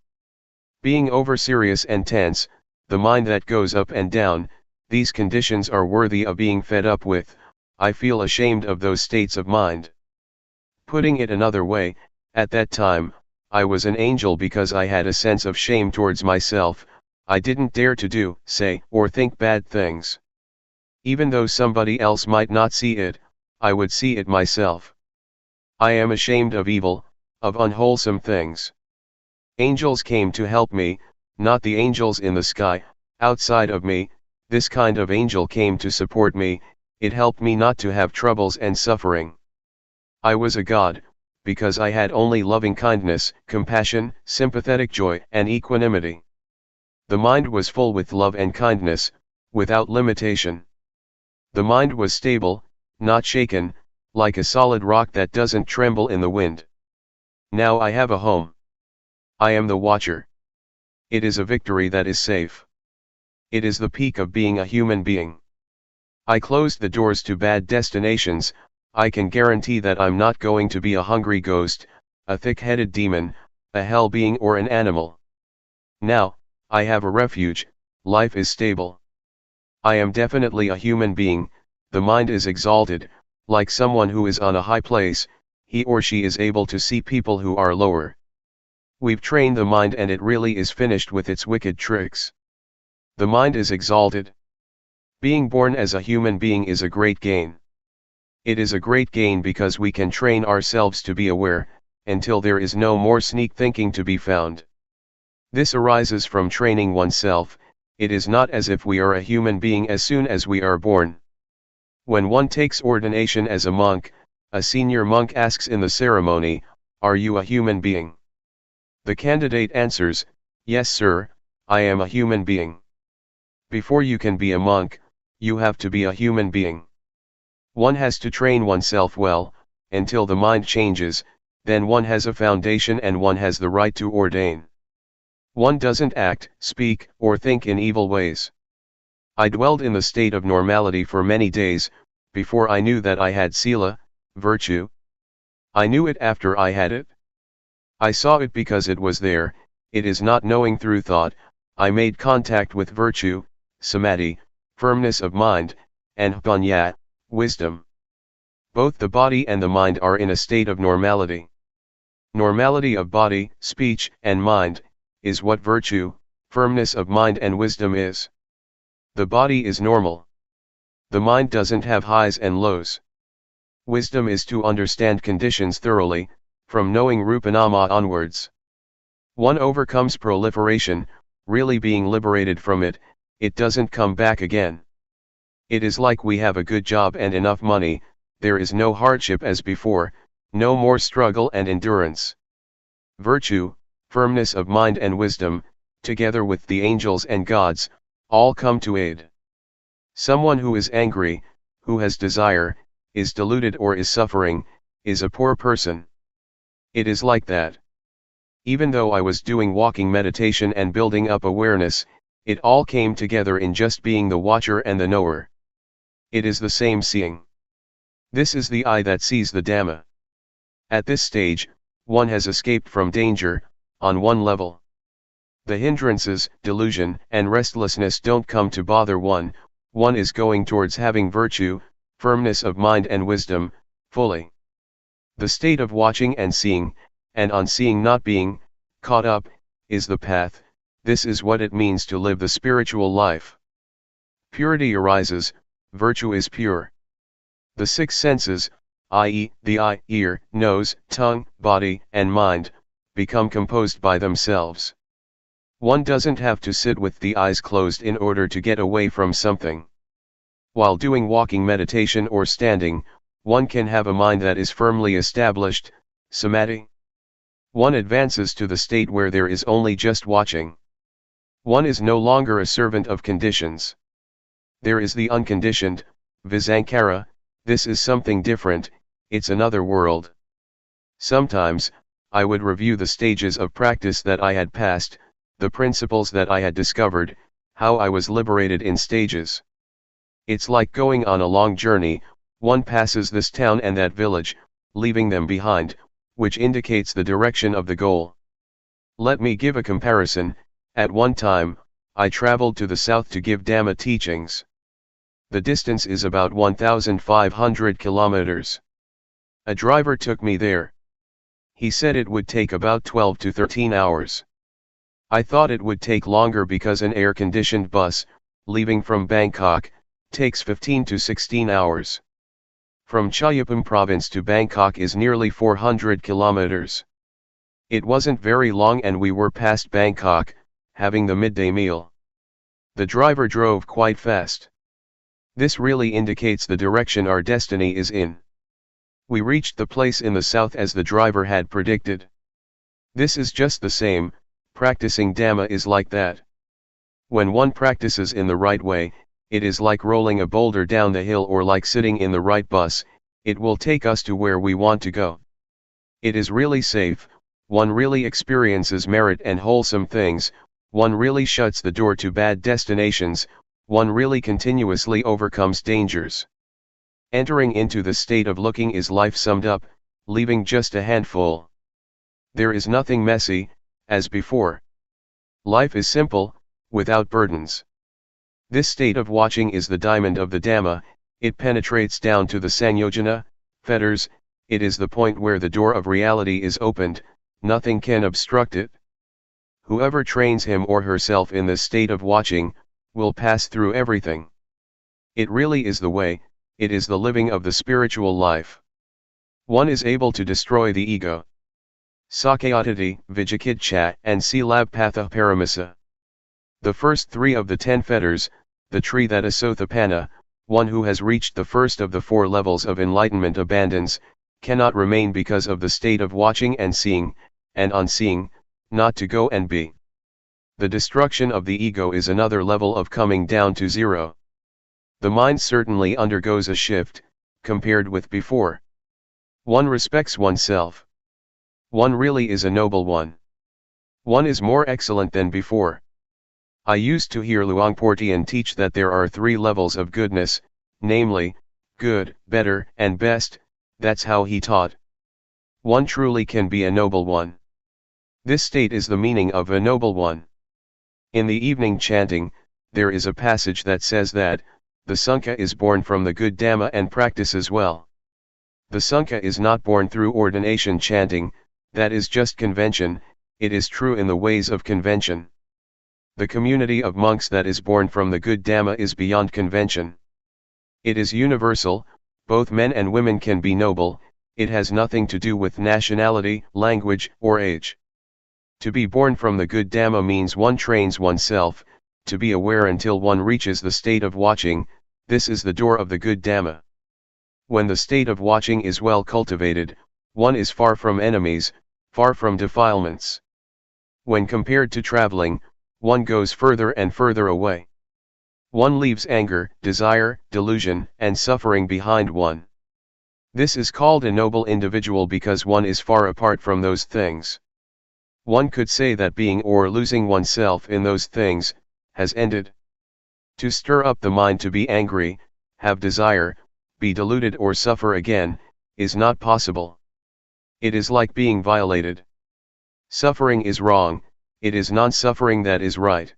Being over-serious and tense, the mind that goes up and down, these conditions are worthy of being fed up with. I feel ashamed of those states of mind. Putting it another way, at that time, I was an angel because I had a sense of shame towards myself. I didn't dare to do, say, or think bad things. Even though somebody else might not see it, I would see it myself. I am ashamed of evil, of unwholesome things. Angels came to help me, not the angels in the sky, outside of me. This kind of angel came to support me, it helped me not to have troubles and suffering. I was a god, because I had only loving kindness, compassion, sympathetic joy, and equanimity. The mind was full with love and kindness, without limitation. The mind was stable, not shaken, like a solid rock that doesn't tremble in the wind. Now I have a home. I am the watcher. It is a victory that is safe. It is the peak of being a human being. I closed the doors to bad destinations. I can guarantee that I'm not going to be a hungry ghost, a thick-headed demon, a hell being or an animal. Now, I have a refuge, life is stable. I am definitely a human being, the mind is exalted, like someone who is on a high place, he or she is able to see people who are lower. We've trained the mind and it really is finished with its wicked tricks. The mind is exalted. Being born as a human being is a great gain. It is a great gain because we can train ourselves to be aware, until there is no more sneak thinking to be found. This arises from training oneself. It is not as if we are a human being as soon as we are born. When one takes ordination as a monk, a senior monk asks in the ceremony, "Are you a human being?" The candidate answers, "Yes, sir, I am a human being." Before you can be a monk, you have to be a human being. One has to train oneself well, until the mind changes, then one has a foundation and one has the right to ordain. One doesn't act, speak, or think in evil ways. I dwelled in the state of normality for many days, before I knew that I had sila, virtue. I knew it after I had it. I saw it because it was there. It is not knowing through thought. I made contact with virtue, samadhi, firmness of mind, and panya, wisdom. Both the body and the mind are in a state of normality. Normality of body, speech, and mind is what virtue, firmness of mind and wisdom is. The body is normal. The mind doesn't have highs and lows. Wisdom is to understand conditions thoroughly, from knowing Rupanama onwards. One overcomes proliferation, really being liberated from it, it doesn't come back again. It is like we have a good job and enough money, there is no hardship as before, no more struggle and endurance. Virtue, firmness of mind and wisdom, together with the angels and gods, all come to aid. Someone who is angry, who has desire, is deluded or is suffering, is a poor person. It is like that. Even though I was doing walking meditation and building up awareness, it all came together in just being the watcher and the knower. It is the same seeing. This is the eye that sees the Dhamma. At this stage, one has escaped from danger, on one level. The hindrances, delusion, and restlessness don't come to bother one, one is going towards having virtue, firmness of mind and wisdom, fully. The state of watching and seeing, and on seeing not being caught up, is the path. This is what it means to live the spiritual life. Purity arises, virtue is pure. The six senses, i.e., the eye, ear, nose, tongue, body, and mind, become composed by themselves. One doesn't have to sit with the eyes closed in order to get away from something. While doing walking meditation or standing, one can have a mind that is firmly established, samadhi. One advances to the state where there is only just watching. One is no longer a servant of conditions. There is the unconditioned, visankhara. This is something different, it's another world. Sometimes, I would review the stages of practice that I had passed, the principles that I had discovered, how I was liberated in stages. It's like going on a long journey, one passes this town and that village, leaving them behind, which indicates the direction of the goal. Let me give a comparison. At one time, I traveled to the south to give Dhamma teachings. The distance is about 1,500 kilometers. A driver took me there. He said it would take about 12 to 13 hours. I thought it would take longer because an air-conditioned bus, leaving from Bangkok, takes 15 to 16 hours. From Chayapum province to Bangkok is nearly 400 kilometers. It wasn't very long and we were past Bangkok, having the midday meal. The driver drove quite fast. This really indicates the direction our destiny is in. We reached the place in the south as the driver had predicted. This is just the same, practicing Dhamma is like that. When one practices in the right way, it is like rolling a boulder down the hill or like sitting in the right bus, it will take us to where we want to go. It is really safe, one really experiences merit and wholesome things, one really shuts the door to bad destinations, one really continuously overcomes dangers. Entering into the state of looking is life summed up, leaving just a handful. There is nothing messy, as before. Life is simple, without burdens. This state of watching is the diamond of the Dhamma, it penetrates down to the Sanyojana, fetters, it is the point where the door of reality is opened, nothing can obstruct it. Whoever trains him or herself in this state of watching, will pass through everything. It really is the way, it is the living of the spiritual life. One is able to destroy the ego. Sakayatati, Vijakitcha, and Silabpatha Paramasa. The first three of the 10 fetters, the tree that Asothapana, one who has reached the first of the 4 levels of enlightenment abandons, cannot remain because of the state of watching and seeing, and unseeing, not to go and be. The destruction of the ego is another level of coming down to zero. The mind certainly undergoes a shift, compared with before. One respects oneself. One really is a noble one. One is more excellent than before. I used to hear Luangpor Teean teach that there are 3 levels of goodness, namely, good, better, and best, that's how he taught. One truly can be a noble one. This state is the meaning of a noble one. In the evening chanting, there is a passage that says that, the Sangha is born from the good Dhamma and practices well. The Sangha is not born through ordination chanting, that is just convention, it is true in the ways of convention. The community of monks that is born from the good Dhamma is beyond convention. It is universal, both men and women can be noble, it has nothing to do with nationality, language, or age. To be born from the good Dhamma means one trains oneself, to be aware until one reaches the state of watching, this is the door of the good Dhamma. When the state of watching is well cultivated, one is far from enemies, far from defilements. When compared to traveling, one goes further and further away. One leaves anger, desire, delusion, and suffering behind one. This is called a noble individual because one is far apart from those things. One could say that being or losing oneself in those things, has ended. To stir up the mind to be angry, have desire, be deluded or suffer again, is not possible. It is like being violated. Suffering is wrong, it is non-suffering that is right.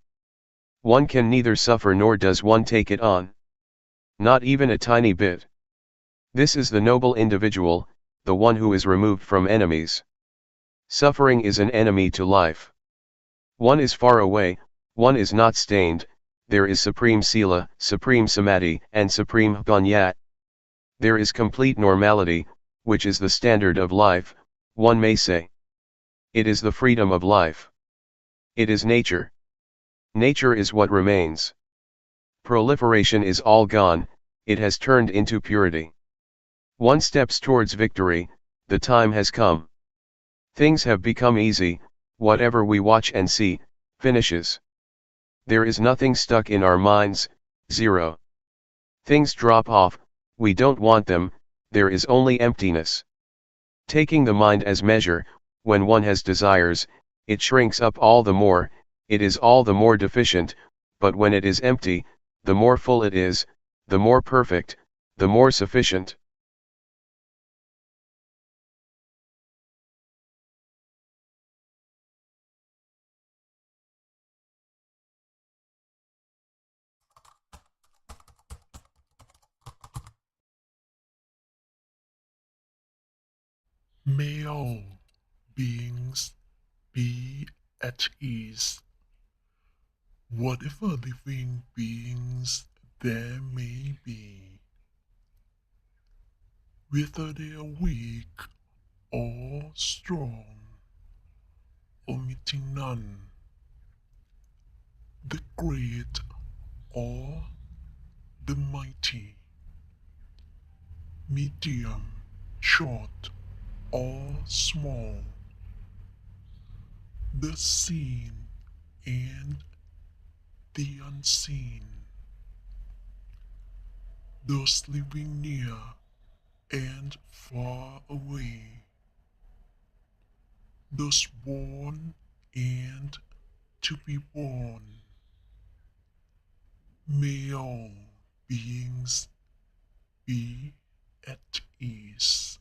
One can neither suffer nor does one take it on. Not even a tiny bit. This is the noble individual, the one who is removed from enemies. Suffering is an enemy to life. One is far away, one is not stained, there is supreme sila, supreme samadhi, and supreme panya. There is complete normality, which is the standard of life, one may say. It is the freedom of life. It is nature. Nature is what remains. Proliferation is all gone, it has turned into purity. One steps towards victory, the time has come. Things have become easy, whatever we watch and see, finishes. There is nothing stuck in our minds, zero. Things drop off, we don't want them, there is only emptiness. Taking the mind as measure, when one has desires, it shrinks up all the more, it is all the more deficient, but when it is empty, the more full it is, the more perfect, the more sufficient. May all beings be at ease, whatever living beings there may be, whether they are weak or strong, omitting none, the great or the mighty, medium, short or small, the seen and the unseen, those living near and far away, those born and to be born. May all beings be at ease.